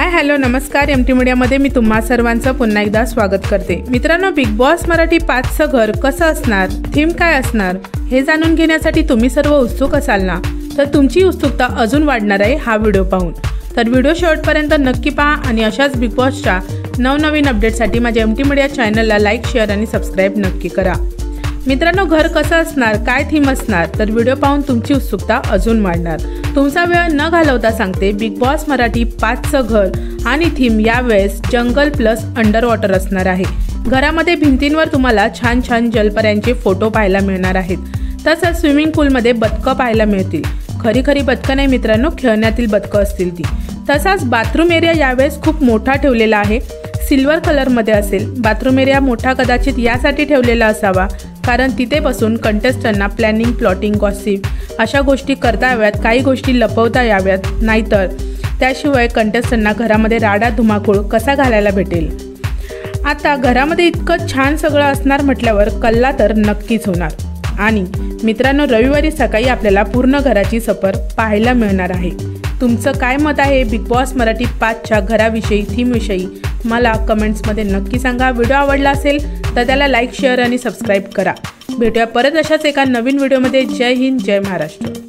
Hi hello नमस्कार MT मीडियामध्ये मी तुम्हा सर्वांचं पुन्हा एकदा स्वागत करते। मित्रांनो, बिग बॉस मराठी 5चं घर कसं असणार, थीम काय असणार हे जाणून घेण्यासाठी तुम्ही सर्व उत्सुक असाल ना, तर तुमची उत्सुकता अजून वाढणार आहे हा व्हिडिओ पाहून। तर व्हिडिओ शेवटपर्यंत नक्की पहा आणि अशाच बिग बॉसच्या नवनवीन अपडेटसाठी माझ्या एमटी मीडिया चॅनलला लाईक शेअर आणि सबस्क्राईब नक्की करा। मित्रांनो, घर कसं असणार, काय थीम असणार, तर व्हिडिओ पाहून तुमची उत्सुकता अजून वाढणार। तुमचा वेळ न घालवता सांगते, बिग बॉस मराठी 5चं घर आणि थीम यावेळेस जंगल प्लस अंडर वॉटर असणार आहे। घरामध्ये भिंतींवर तुम्हाला छान छान जलपऱ्यांचे फोटो पाहायला मिळणार आहेत। तसंच स्विमिंग पूलमध्ये बदकं पाहायला मिळतील। खरी खरी बदकं नाही मित्रांनो, खेळण्यातील बदकं असतील ती। तसाच बाथरूम एरिया यावेळेस खूप मोठा ठेवलेला आहे, सिल्वर कलरमध्ये असेल। बाथरूम एरिया मोठा कदाचित यासाठी ठेवलेला असावा कारण तिथे बसून कंटेस्टंटना प्लॅनिंग, प्लॉटिंग, गॉसिप अशा गोष्टी करता याव्यात, काही गोष्टी लपवता याव्यात, नाहीतर त्याशिवाय कंटेस्टंटना घरामध्ये राडा धुमाकूळ कसा घालायला भेटेल। आता घरामध्ये इतकं छान सगळं असणार म्हटल्यावर कल्ला तर नक्कीच होणार। आणि मित्रांनो, रविवारी सकाळी आपल्याला पूर्ण घराची सफर पाहायला मिळणार आहे। तुमचं काय मत आहे बिग बॉस मराठी 5च्या घराविषयी, थीमविषयी मला कमेंट्समध्ये नक्की सांगा। व्हिडिओ आवडला असेल तर त्याला लाईक शेअर आणि सबस्क्राईब करा। भेटूया परत अशाच एका नवीन व्हिडिओमध्ये। जय हिंद, जय महाराष्ट्र।